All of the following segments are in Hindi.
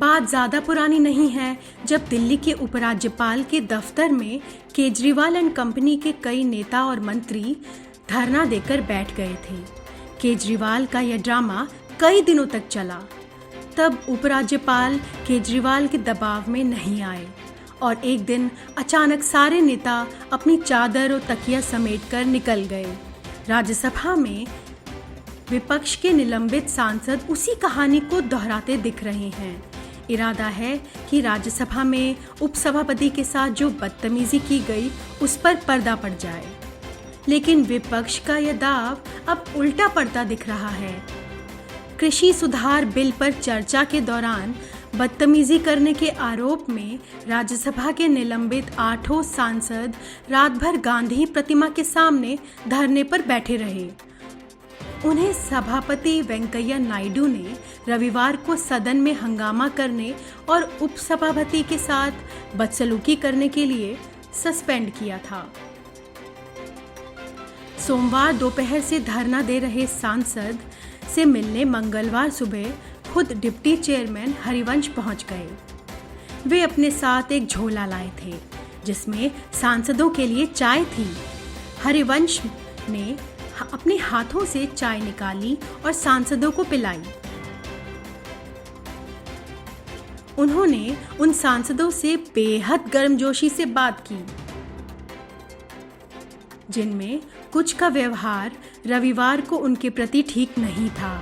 बात ज़्यादा पुरानी नहीं है जब दिल्ली के उपराज्यपाल के दफ्तर में केजरीवाल एंड कंपनी के कई नेता और मंत्री धरना देकर बैठ गए थे। केजरीवाल का यह ड्रामा कई दिनों तक चला। तब उपराज्यपाल केजरीवाल के दबाव में नहीं आए और एक दिन अचानक सारे नेता अपनी चादर और तकिया समेटकर निकल गए। राज्यसभा में विपक्ष के निलंबित सांसद उसी कहानी को दोहराते दिख रहे हैं। इरादा है कि राज्यसभा में उपसभापति के साथ जो बदतमीजी की गई उस पर पर्दा पड़ जाए, लेकिन विपक्ष का यह दाव अब उल्टा पड़ता दिख रहा है। कृषि सुधार बिल पर चर्चा के दौरान बदतमीजी करने के आरोप में राज्यसभा के निलंबित 8 सांसद रात भर गांधी प्रतिमा के सामने धरने पर बैठे रहे। उन्हें सभापति वेंकैया नायडू ने रविवार को सदन में हंगामा करने और उपसभापति के साथ बदसलूकी करने के लिए सस्पेंड किया था। सोमवार दोपहर से धरना दे रहे सांसद से मिलने मंगलवार सुबह खुद डिप्टी चेयरमैन हरिवंश पहुंच गए। वे अपने साथ एक झोला लाए थे जिसमें सांसदों के लिए चाय थी। हरिवंश ने अपने हाथों से चाय निकाली और सांसदों को पिलाई। उन्होंने उन सांसदों से बेहद गर्मजोशी से बात की, जिनमें कुछ का व्यवहार रविवार को उनके प्रति ठीक नहीं था।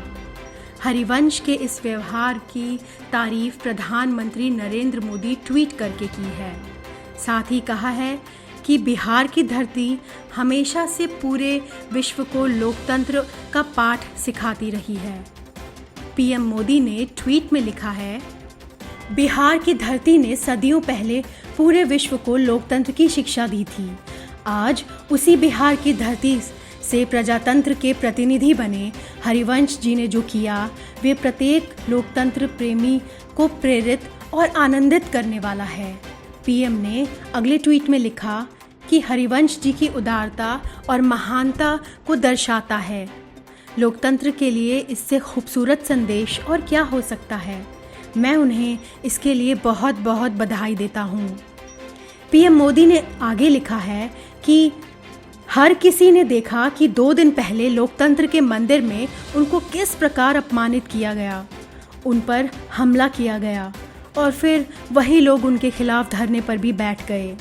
हरिवंश के इस व्यवहार की तारीफ प्रधानमंत्री नरेंद्र मोदी ट्वीट करके की है। साथ ही कहा है कि बिहार की धरती हमेशा से पूरे विश्व को लोकतंत्र का पाठ सिखाती रही है। पीएम मोदी ने ट्वीट में लिखा है, बिहार की धरती ने सदियों पहले पूरे विश्व को लोकतंत्र की शिक्षा दी थी। आज उसी बिहार की धरती से प्रजातंत्र के प्रतिनिधि बने हरिवंश जी ने जो किया, वे प्रत्येक लोकतंत्र प्रेमी को प्रेरित और आनंदित करने वाला है। पीएम ने अगले ट्वीट में लिखा कि हरिवंश जी की उदारता और महानता को दर्शाता है। लोकतंत्र के लिए इससे खूबसूरत संदेश और क्या हो सकता है। मैं उन्हें इसके लिए बहुत बहुत बधाई देता हूँ। पीएम मोदी ने आगे लिखा है कि हर किसी ने देखा कि 2 दिन पहले लोकतंत्र के मंदिर में उनको किस प्रकार अपमानित किया गया, उन पर हमला किया गया और फिर वही लोग उनके खिलाफ धरने पर भी बैठ गए।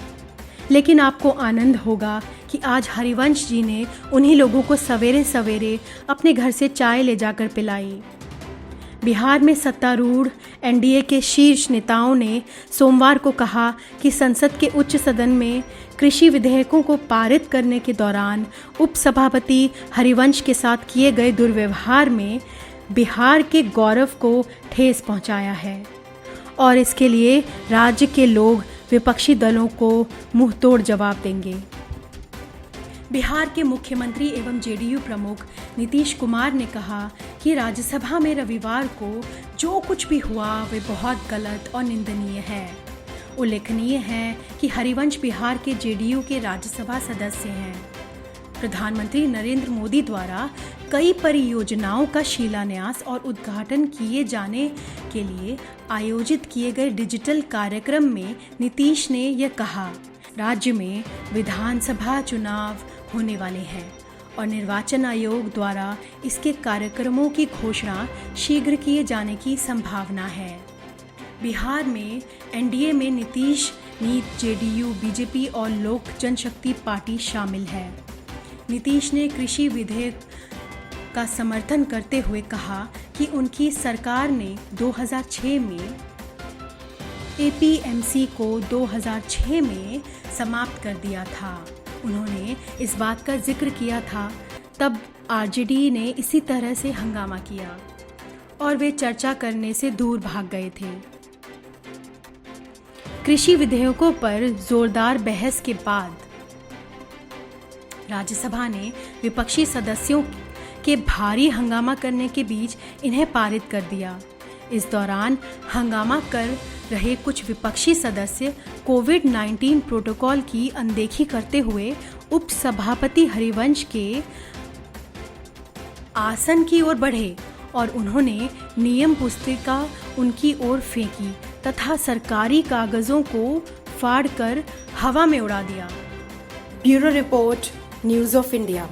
लेकिन आपको आनंद होगा कि आज हरिवंश जी ने उन्हीं लोगों को सवेरे सवेरे अपने घर से चाय ले जाकर पिलाई। बिहार में सत्तारूढ़ एनडीए के शीर्ष नेताओं ने सोमवार को कहा कि संसद के उच्च सदन में कृषि विधेयकों को पारित करने के दौरान उपसभापति हरिवंश के साथ किए गए दुर्व्यवहार में बिहार के गौरव को ठेस पहुंचाया है और इसके लिए राज्य के लोग विपक्षी दलों को मुंहतोड़ जवाब देंगे। बिहार के मुख्यमंत्री एवं जेडीयू प्रमुख नीतीश कुमार ने कहा कि राज्यसभा में रविवार को जो कुछ भी हुआ वे बहुत गलत और निंदनीय है। उल्लेखनीय है कि हरिवंश बिहार के जेडीयू के राज्यसभा सदस्य हैं। प्रधानमंत्री नरेंद्र मोदी द्वारा कई परियोजनाओं का शिलान्यास और उद्घाटन किए जाने के लिए आयोजित किए गए डिजिटल कार्यक्रम में नीतीश ने यह कहा, राज्य में विधानसभा चुनाव होने वाले हैं और निर्वाचन आयोग द्वारा इसके कार्यक्रमों की घोषणा शीघ्र किए जाने की संभावना है। बिहार में एनडीए में नीतीश, नीत, जेडीयू, बीजेपी और लोक जनशक्ति पार्टी शामिल है। नीतीश ने कृषि विधेयक का समर्थन करते हुए कहा कि उनकी सरकार ने 2006 में एपीएमसी को 2006 में समाप्त कर दिया था। उन्होंने इस बात का जिक्र किया था, तब आरजेडी ने इसी तरह से हंगामा किया और वे चर्चा करने से दूर भाग गए थे। कृषि विधेयकों पर जोरदार बहस के बाद राज्यसभा ने विपक्षी सदस्यों के भारी हंगामा करने के बीच इन्हें पारित कर दिया। इस दौरान हंगामा कर रहे कुछ विपक्षी सदस्य कोविड-19 प्रोटोकॉल की अनदेखी करते हुए उपसभापति हरिवंश के आसन की ओर बढ़े और उन्होंने नियम पुस्तिका उनकी ओर फेंकी तथा सरकारी कागजों को फाड़कर हवा में उड़ा दिया। Bureau report, news of India.